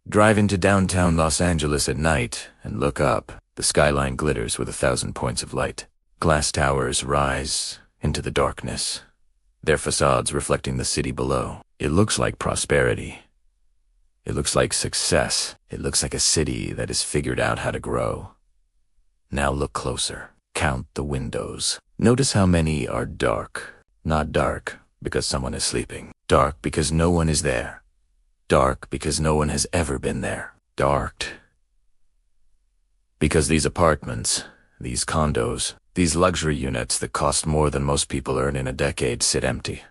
Drive into downtown Los Angeles at night and look up. The skyline glitters with 1,000 points of light. Glass towers rise into the darkness, their facades reflecting the city below. It looks like prosperity. It looks like success. It looks like a city that has figured out how to grow. Now look closer. Count the windows. Notice how many are dark. Not dark because someone is sleeping. Dark because no one is there. Dark because no one has ever been there. Dark because these apartments, these condos, these luxury units that cost more than most people earn in a decade sit empty,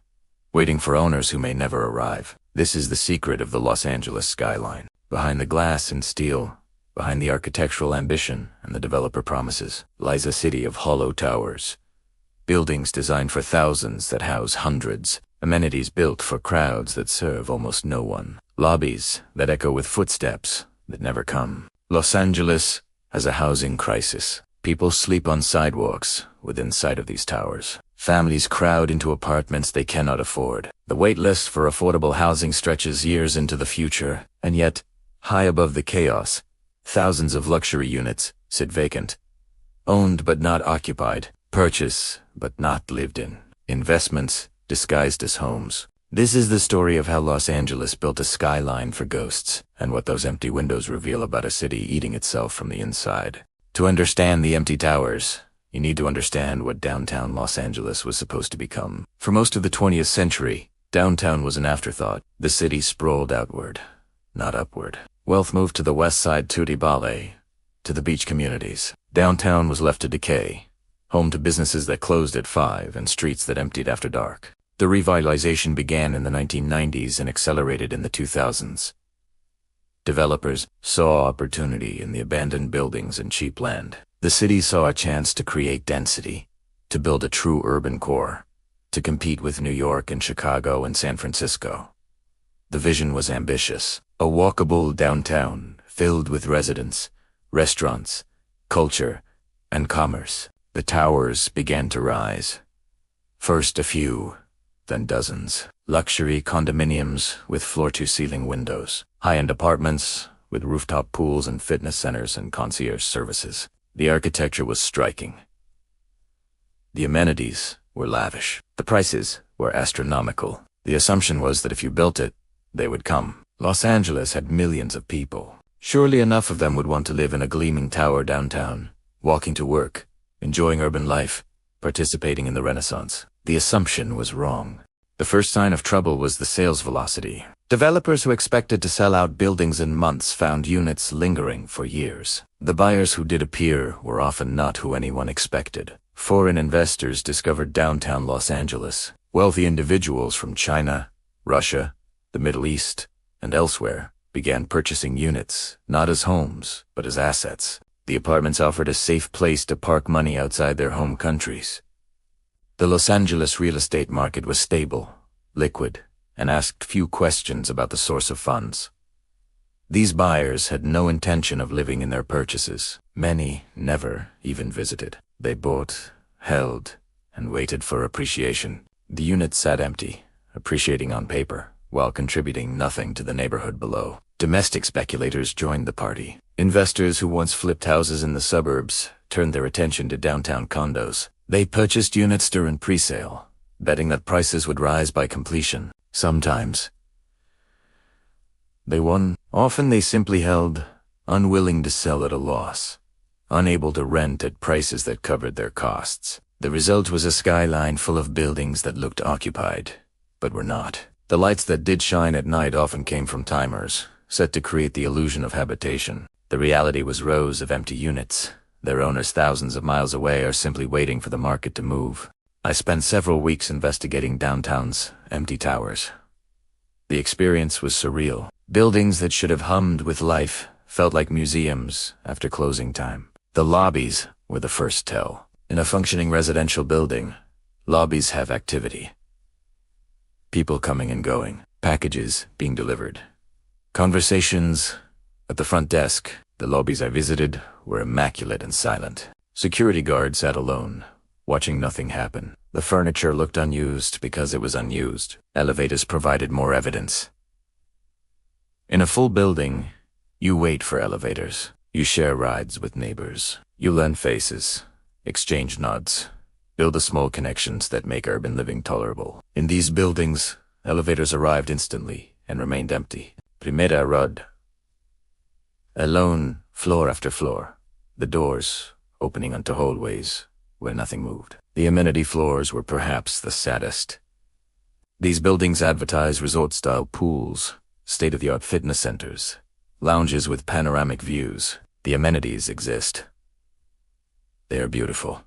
waiting for owners who may never arrive. This is the secret of the Los Angeles skyline. Behind the glass and steel, behind the architectural ambition and the developer promises, lies a city of hollow towers. Buildings designed for thousands that house hundreds. Amenities built for crowds that serve almost no one. Lobbies that echo with footsteps that never come. Los Angeles has a housing crisis. People sleep on sidewalks within sight of these towers. Families crowd into apartments they cannot afford. The wait list for affordable housing stretches years into the future, and yet, high above the chaos, thousands of luxury units sit vacant. Owned but not occupied. Purchased but not lived in. Investments disguised as homes. This is the story of how Los Angeles built a skyline for ghosts, and what those empty windows reveal about a city eating itself from the inside. To understand the empty towers, you need to understand what downtown Los Angeles was supposed to become. For most of the 20th century, downtown was an afterthought. The city sprawled outward, not upward. Wealth moved to the west side Tutti Ballet, to the beach communities. Downtown was left to decay, home to businesses that closed at 5 and streets that emptied after dark. The revitalization began in the 1990s and accelerated in the 2000s. Developers saw opportunity in the abandoned buildings and cheap land. The city saw a chance to create density, to build a true urban core, to compete with New York and Chicago and San Francisco. The vision was ambitious, a walkable downtown filled with residents, restaurants, culture, and commerce. The towers began to rise. First a few, then dozens. Luxury condominiums with floor-to-ceiling windows. High-end apartments with rooftop pools and fitness centers and concierge services. The architecture was striking. The amenities were lavish. The prices were astronomical. The assumption was that if you built it, they would come. Los Angeles had millions of people. Surely enough of them would want to live in a gleaming tower downtown, walking to work, enjoying urban life, participating in the Renaissance. The assumption was wrong. The first sign of trouble was the sales velocity. Developers who expected to sell out buildings in months found units lingering for years. The buyers who did appear were often not who anyone expected. Foreign investors discovered downtown Los Angeles. Wealthy individuals from China, Russia, the Middle East, and elsewhere began purchasing units, not as homes, but as assets. The apartments offered a safe place to park money outside their home countries. The Los Angeles real estate market was stable, liquid, and asked few questions about the source of funds. These buyers had no intention of living in their purchases. Many never even visited. They bought, held, and waited for appreciation. The units sat empty, appreciating on paper, while contributing nothing to the neighborhood below. Domestic speculators joined the party. Investors who once flipped houses in the suburbs turned their attention to downtown condos. They purchased units during pre-sale, betting that prices would rise by completion. Sometimes they won. Often they simply held, unwilling to sell at a loss, unable to rent at prices that covered their costs. The result was a skyline full of buildings that looked occupied, but were not. The lights that did shine at night often came from timers, set to create the illusion of habitation. The reality was rows of empty units. Their owners thousands of miles away are simply waiting for the market to move. I spent several weeks investigating downtown's empty towers. The experience was surreal. Buildings that should have hummed with life felt like museums after closing time. The lobbies were the first tell. In a functioning residential building, lobbies have activity. People coming and going, packages being delivered. Conversations at the front desk. The lobbies I visited were immaculate and silent. Security guards sat alone, watching nothing happen. The furniture looked unused because it was unused. Elevators provided more evidence. In a full building, You wait for elevators. You share rides with neighbors. You learn faces, exchange nods, build the small connections that make urban living tolerable. In these buildings, elevators arrived instantly and remained empty. Primera rod. Alone, floor after floor, the doors opening onto hallways where nothing moved. The amenity floors were perhaps the saddest. These buildings advertise resort-style pools, state-of-the-art fitness centers, lounges with panoramic views. The amenities exist. They are beautiful.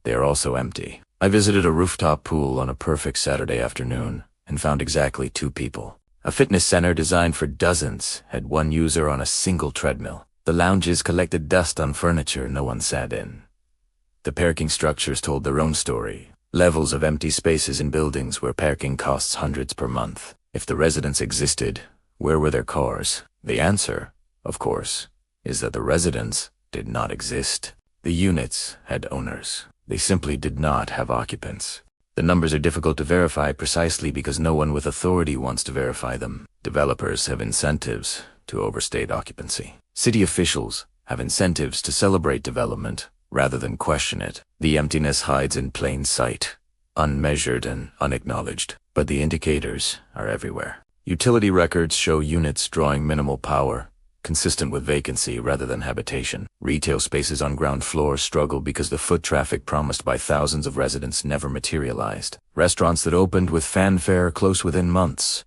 They are also empty. I visited a rooftop pool on a perfect Saturday afternoon and found exactly 2 people. A fitness center designed for dozens had 1 user on a single treadmill. The lounges collected dust on furniture no one sat in. The parking structures told their own story. Levels of empty spaces in buildings where parking costs hundreds per month. If the residents existed, where were their cars? The answer, of course, is that the residents did not exist. The units had owners. They simply did not have occupants. The numbers are difficult to verify precisely because no one with authority wants to verify them. Developers have incentives to overstate occupancy. City officials have incentives to celebrate development rather than question it. The emptiness hides in plain sight, unmeasured and unacknowledged, but the indicators are everywhere. Utility records show units drawing minimal power, consistent with vacancy rather than habitation. Retail spaces on ground floor struggle because the foot traffic promised by thousands of residents never materialized. Restaurants that opened with fanfare close within months.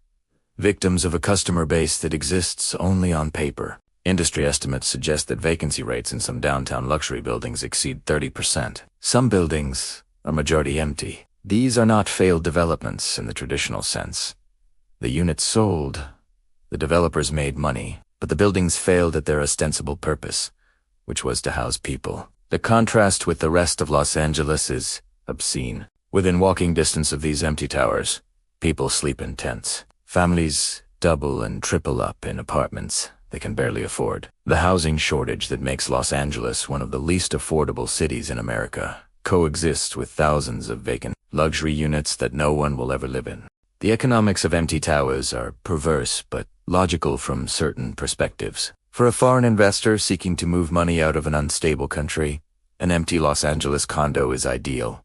Victims of a customer base that exists only on paper. Industry estimates suggest that vacancy rates in some downtown luxury buildings exceed 30%. Some buildings are majority empty. These are not failed developments in the traditional sense. The units sold, the developers made money, but the buildings failed at their ostensible purpose, which was to house people. The contrast with the rest of Los Angeles is obscene. Within walking distance of these empty towers, people sleep in tents. Families double and triple up in apartments they can barely afford. The housing shortage that makes Los Angeles one of the least affordable cities in America coexists with thousands of vacant luxury units that no one will ever live in. The economics of empty towers are perverse but logical from certain perspectives. For a foreign investor seeking to move money out of an unstable country, an empty Los Angeles condo is ideal.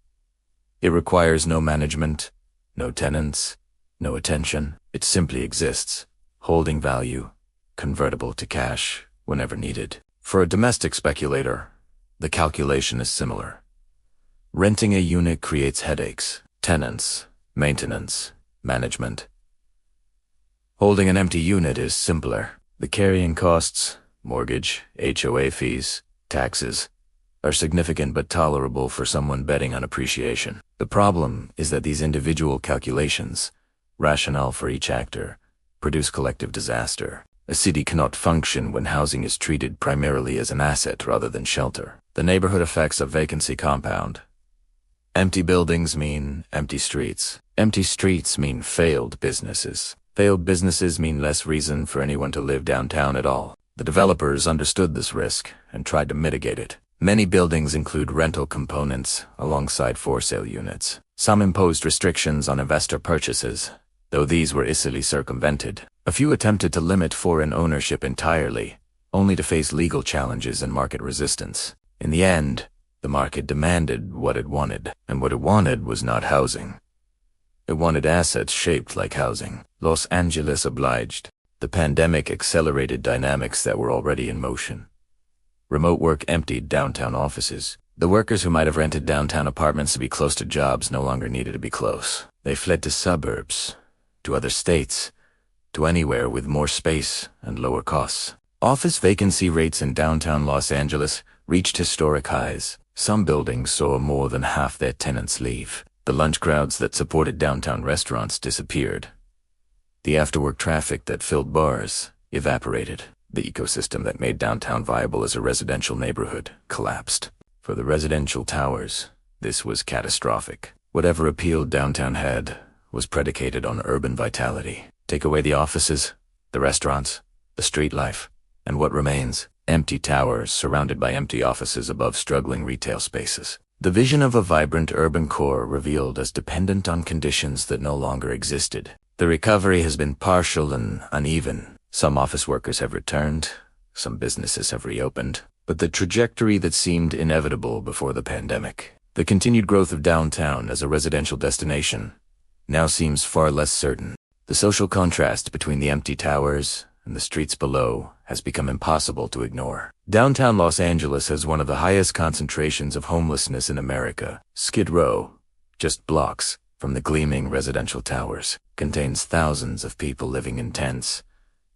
It requires no management, no tenants, no attention. It simply exists, holding value, convertible to cash whenever needed. For a domestic speculator, the calculation is similar. Renting a unit creates headaches, tenants, maintenance, management. Holding an empty unit is simpler. The carrying costs, mortgage, HOA fees, taxes, are significant but tolerable for someone betting on appreciation. The problem is that these individual calculations, rationale for each actor, produce collective disaster. A city cannot function when housing is treated primarily as an asset rather than shelter. The neighborhood effects of vacancy compound. Empty buildings mean empty streets. Empty streets mean failed businesses. Failed businesses mean less reason for anyone to live downtown at all. The developers understood this risk and tried to mitigate it. Many buildings include rental components alongside for-sale units. Some imposed restrictions on investor purchases, though these were easily circumvented. A few attempted to limit foreign ownership entirely, only to face legal challenges and market resistance. In the end, the market demanded what it wanted, and what it wanted was not housing. It wanted assets shaped like housing. Los Angeles obliged. The pandemic accelerated dynamics that were already in motion. Remote work emptied downtown offices. The workers who might have rented downtown apartments to be close to jobs no longer needed to be close. They fled to suburbs, to other states, to anywhere with more space and lower costs. Office vacancy rates in downtown Los Angeles reached historic highs. Some buildings saw more than half their tenants leave. The lunch crowds that supported downtown restaurants disappeared. The after-work traffic that filled bars evaporated. The ecosystem that made downtown viable as a residential neighborhood collapsed. For the residential towers, this was catastrophic. Whatever appeal downtown had was predicated on urban vitality. Take away the offices, the restaurants, the street life, and what remains? Empty towers surrounded by empty offices above struggling retail spaces. The vision of a vibrant urban core revealed as dependent on conditions that no longer existed. The recovery has been partial and uneven. Some office workers have returned, some businesses have reopened, but the trajectory that seemed inevitable before the pandemic, the continued growth of downtown as a residential destination, now seems far less certain. The social contrast between the empty towers and the streets below has become impossible to ignore. Downtown Los Angeles has one of the highest concentrations of homelessness in America. Skid Row, just blocks from the gleaming residential towers, contains thousands of people living in tents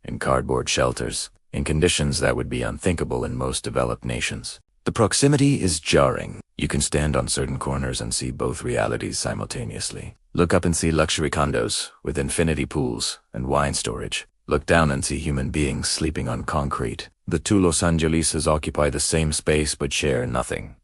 and cardboard shelters, in conditions that would be unthinkable in most developed nations. The proximity is jarring. You can stand on certain corners and see both realities simultaneously. Look up and see luxury condos with infinity pools and wine storage. Look down and see human beings sleeping on concrete. The two Los Angeleses occupy the same space but share nothing.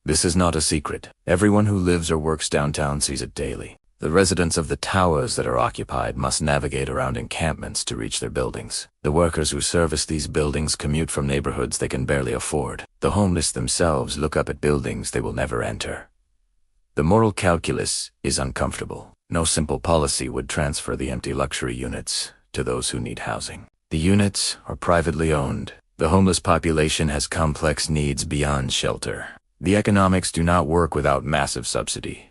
This is not a secret. Everyone who lives or works downtown sees it daily. The residents of the towers that are occupied must navigate around encampments to reach their buildings. The workers who service these buildings commute from neighborhoods they can barely afford. The homeless themselves look up at buildings they will never enter. The moral calculus is uncomfortable. No simple policy would transfer the empty luxury units to those who need housing. The units are privately owned. The homeless population has complex needs beyond shelter. The economics do not work without massive subsidy.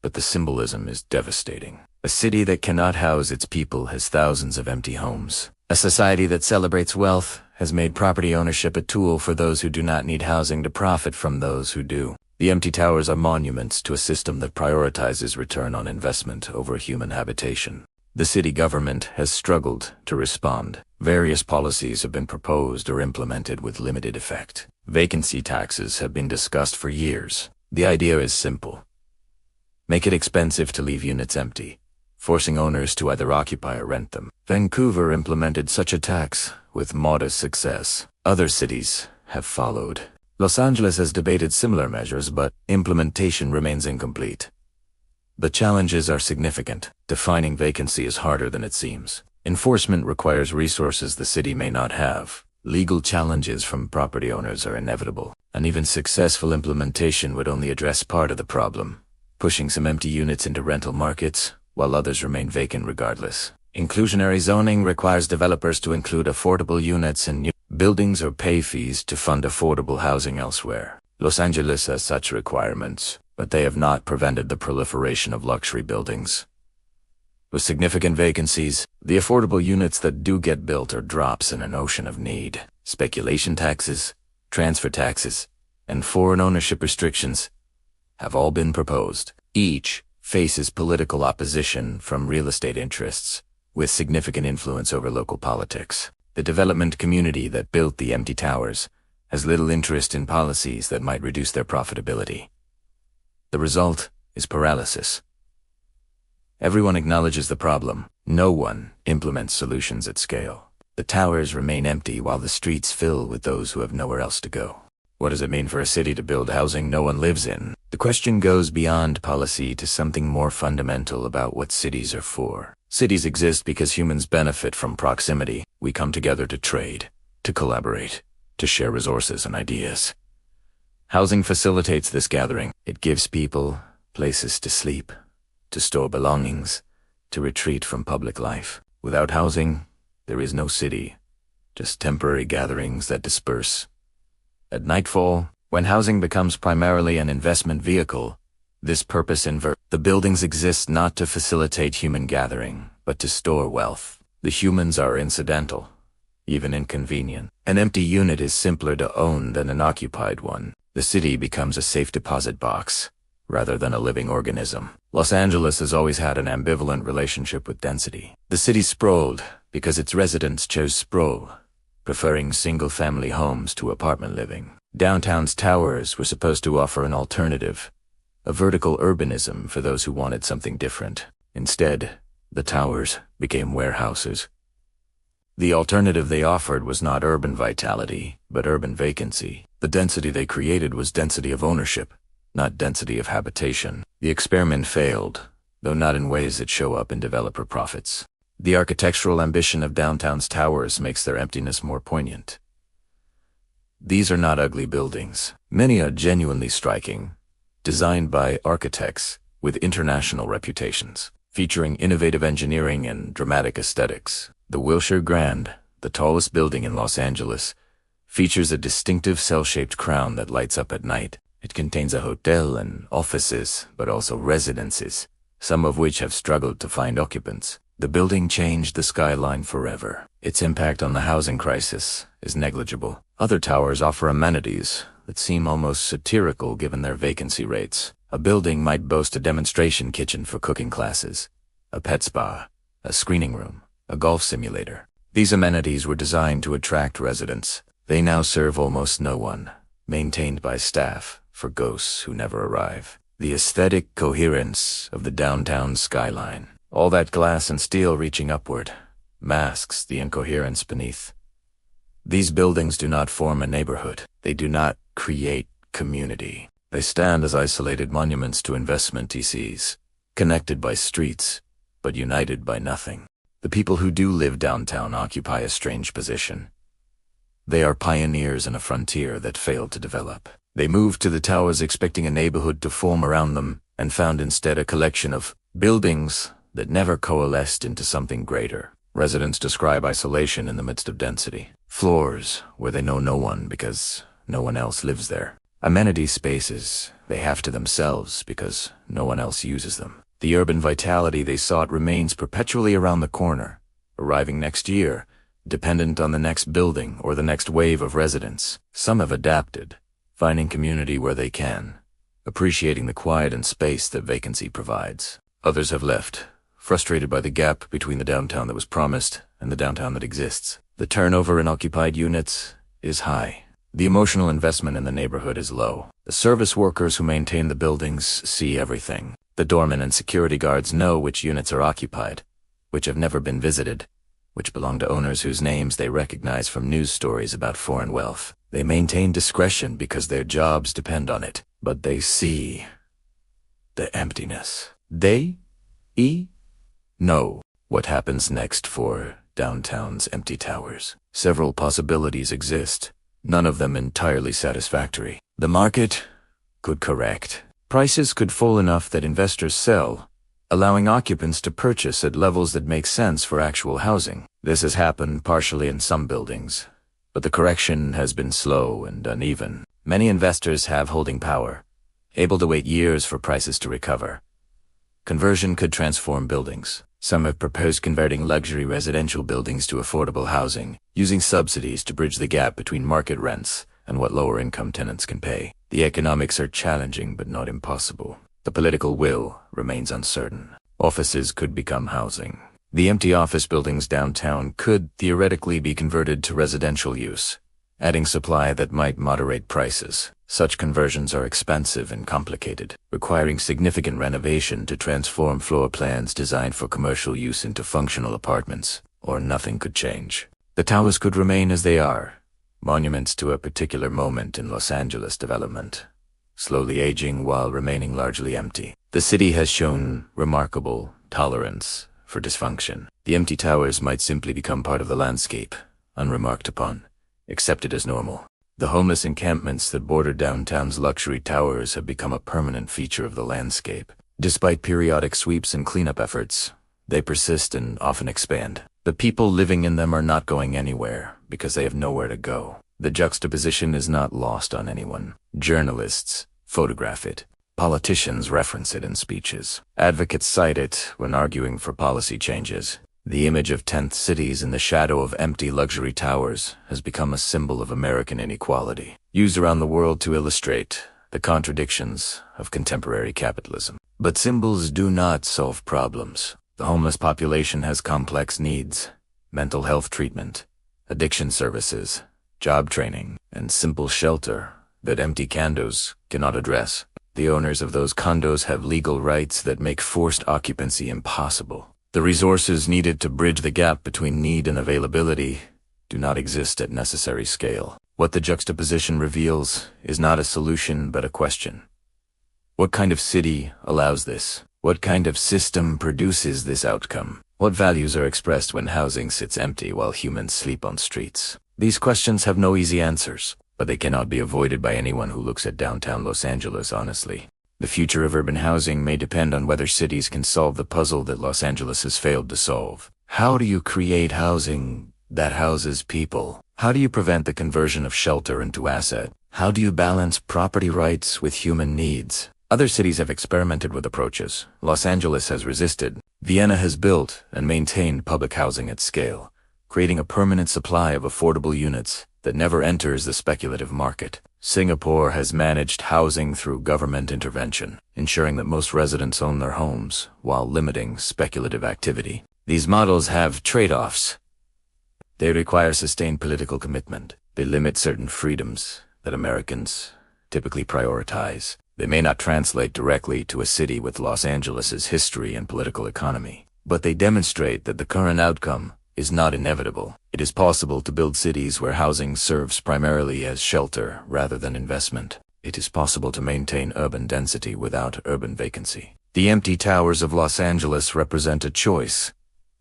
But the symbolism is devastating. A city that cannot house its people has thousands of empty homes. A society that celebrates wealth has made property ownership a tool for those who do not need housing to profit from those who do. The empty towers are monuments to a system that prioritizes return on investment over human habitation. The city government has struggled to respond. Various policies have been proposed or implemented with limited effect. Vacancy taxes have been discussed for years. The idea is simple. Make it expensive to leave units empty, forcing owners to either occupy or rent them. Vancouver implemented such a tax with modest success. Other cities have followed. Los Angeles has debated similar measures, but implementation remains incomplete. The challenges are significant. Defining vacancy is harder than it seems. Enforcement requires resources the city may not have. Legal challenges from property owners are inevitable. An even successful implementation would only address part of the problem, pushing some empty units into rental markets, while others remain vacant regardless. Inclusionary zoning requires developers to include affordable units in new buildings or pay fees to fund affordable housing elsewhere. Los Angeles has such requirements, but they have not prevented the proliferation of luxury buildings. With significant vacancies, the affordable units that do get built are drops in an ocean of need. Speculation taxes, transfer taxes, and foreign ownership restrictions have all been proposed. Each faces political opposition from real estate interests, with significant influence over local politics. The development community that built the empty towers has little interest in policies that might reduce their profitability. The result is paralysis. Everyone acknowledges the problem. No one implements solutions at scale. The towers remain empty while the streets fill with those who have nowhere else to go. What does it mean for a city to build housing no one lives in? The question goes beyond policy to something more fundamental about what cities are for. Cities exist because humans benefit from proximity. We come together to trade, to collaborate, to share resources and ideas. Housing facilitates this gathering. It gives people places to sleep, to store belongings, to retreat from public life. Without housing, there is no city, just temporary gatherings that disperse. At nightfall, when housing becomes primarily an investment vehicle, this purpose inverts. The buildings exist not to facilitate human gathering, but to store wealth. The humans are incidental, even inconvenient. An empty unit is simpler to own than an occupied one. The city becomes a safe deposit box, rather than a living organism. Los Angeles has always had an ambivalent relationship with density. The city sprawled because its residents chose sprawl, preferring single-family homes to apartment living. Downtown's towers were supposed to offer an alternative, a vertical urbanism for those who wanted something different. Instead, the towers became warehouses. The alternative they offered was not urban vitality, but urban vacancy. The density they created was density of ownership, not density of habitation. The experiment failed, though not in ways that show up in developer profits. The architectural ambition of downtown's towers makes their emptiness more poignant. These are not ugly buildings. Many are genuinely striking, designed by architects with international reputations, featuring innovative engineering and dramatic aesthetics. The Wilshire Grand, the tallest building in Los Angeles, features a distinctive cell-shaped crown that lights up at night. It contains a hotel and offices, but also residences, some of which have struggled to find occupants. The building changed the skyline forever. Its impact on the housing crisis is negligible. Other towers offer amenities that seem almost satirical given their vacancy rates. A building might boast a demonstration kitchen for cooking classes, a pet spa, a screening room, a golf simulator. These amenities were designed to attract residents. They now serve almost no one, maintained by staff for ghosts who never arrive. The aesthetic coherence of the downtown skyline, all that glass and steel reaching upward, masks the incoherence beneath. These buildings do not form a neighborhood. They do not create community. They stand as isolated monuments to investment TCs, connected by streets, but united by nothing. The people who do live downtown occupy a strange position. They are pioneers in a frontier that failed to develop. They moved to the towers expecting a neighborhood to form around them, and found instead a collection of buildings that never coalesced into something greater. Residents describe isolation in the midst of density. Floors where they know no one because no one else lives there. Amenity spaces they have to themselves because no one else uses them. The urban vitality they sought remains perpetually around the corner, arriving next year, dependent on the next building or the next wave of residents. Some have adapted, finding community where they can, appreciating the quiet and space that vacancy provides. Others have left, frustrated by the gap between the downtown that was promised and the downtown that exists. The turnover in occupied units is high. The emotional investment in the neighborhood is low. The service workers who maintain the buildings see everything. The doormen and security guards know which units are occupied, which have never been visited, which belong to owners whose names they recognize from news stories about foreign wealth. They maintain discretion because their jobs depend on it, but they see the emptiness. They know what happens next for downtown's empty towers. Several possibilities exist, none of them entirely satisfactory. The market could correct. Prices could fall enough that investors sell, allowing occupants to purchase at levels that make sense for actual housing. This has happened partially in some buildings, but the correction has been slow and uneven. Many investors have holding power, able to wait years for prices to recover. Conversion could transform buildings. Some have proposed converting luxury residential buildings to affordable housing, using subsidies to bridge the gap between market rents and what lower-income tenants can pay. The economics are challenging but not impossible. The political will remains uncertain. Offices could become housing. The empty office buildings downtown could theoretically be converted to residential use, adding supply that might moderate prices. Such conversions are expensive and complicated, requiring significant renovation to transform floor plans designed for commercial use into functional apartments, or nothing could change. The towers could remain as they are, monuments to a particular moment in Los Angeles development, slowly aging while remaining largely empty. The city has shown remarkable tolerance for dysfunction. The empty towers might simply become part of the landscape, unremarked upon, accepted as normal. The homeless encampments that border downtown's luxury towers have become a permanent feature of the landscape. Despite periodic sweeps and cleanup efforts, they persist and often expand. The people living in them are not going anywhere because they have nowhere to go. The juxtaposition is not lost on anyone. Journalists photograph it. Politicians reference it in speeches. Advocates cite it when arguing for policy changes. The image of tent cities in the shadow of empty luxury towers has become a symbol of American inequality, used around the world to illustrate the contradictions of contemporary capitalism. But symbols do not solve problems. The homeless population has complex needs: mental health treatment, addiction services, job training, and simple shelter that empty condos cannot address. The owners of those condos have legal rights that make forced occupancy impossible. The resources needed to bridge the gap between need and availability do not exist at necessary scale. What the juxtaposition reveals is not a solution but a question. What kind of city allows this? What kind of system produces this outcome? What values are expressed when housing sits empty while humans sleep on streets? These questions have no easy answers, but they cannot be avoided by anyone who looks at downtown Los Angeles honestly. The future of urban housing may depend on whether cities can solve the puzzle that Los Angeles has failed to solve. How do you create housing that houses people? How do you prevent the conversion of shelter into asset? How do you balance property rights with human needs? Other cities have experimented with approaches. Los Angeles has resisted. Vienna has built and maintained public housing at scale, creating a permanent supply of affordable units that never enters the speculative market. Singapore has managed housing through government intervention, ensuring that most residents own their homes while limiting speculative activity. These models have trade-offs. They require sustained political commitment. They limit certain freedoms that Americans typically prioritize. They may not translate directly to a city with Los Angeles's history and political economy, but they demonstrate that the current outcome is not inevitable. It is possible to build cities where housing serves primarily as shelter rather than investment. It is possible to maintain urban density without urban vacancy. The empty towers of Los Angeles represent a choice,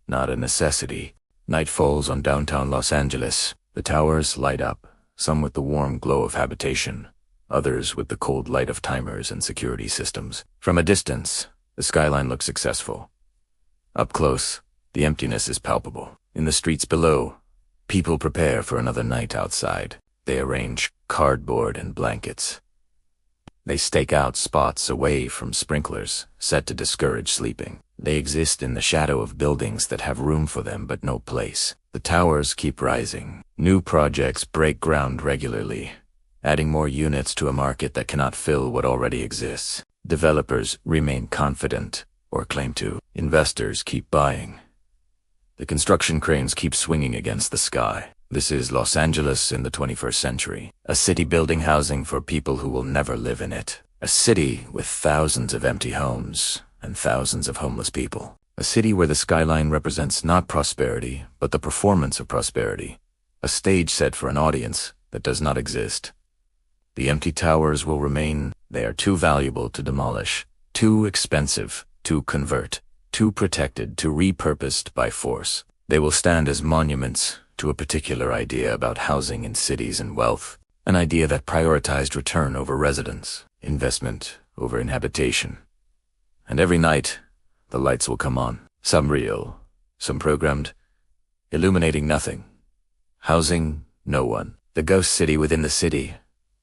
not a necessity. Night falls on downtown Los Angeles. The towers light up, some with the warm glow of habitation, others with the cold light of timers and security systems. From a distance, the skyline looks successful. Up close, the emptiness is palpable. In the streets below, people prepare for another night outside. They arrange cardboard and blankets. They stake out spots away from sprinklers, set to discourage sleeping. They exist in the shadow of buildings that have room for them but no place. The towers keep rising. New projects break ground regularly, adding more units to a market that cannot fill what already exists. Developers remain confident, or claim to. Investors keep buying. The construction cranes keep swinging against the sky. This is Los Angeles in the 21st century. A city building housing for people who will never live in it. A city with thousands of empty homes and thousands of homeless people. A city where the skyline represents not prosperity, but the performance of prosperity. A stage set for an audience that does not exist. The empty towers will remain. They are too valuable to demolish, too expensive to convert, too protected to repurposed by force. They will stand as monuments to a particular idea about housing in cities and wealth, an idea that prioritized return over residence, investment over inhabitation. And every night, the lights will come on, some real, some programmed, illuminating nothing, housing no one. The ghost city within the city,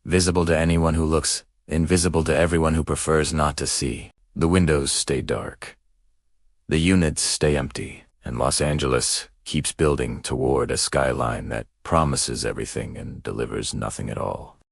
visible to anyone who looks, invisible to everyone who prefers not to see. The windows stay dark. The units stay empty, and Los Angeles keeps building toward a skyline that promises everything and delivers nothing at all.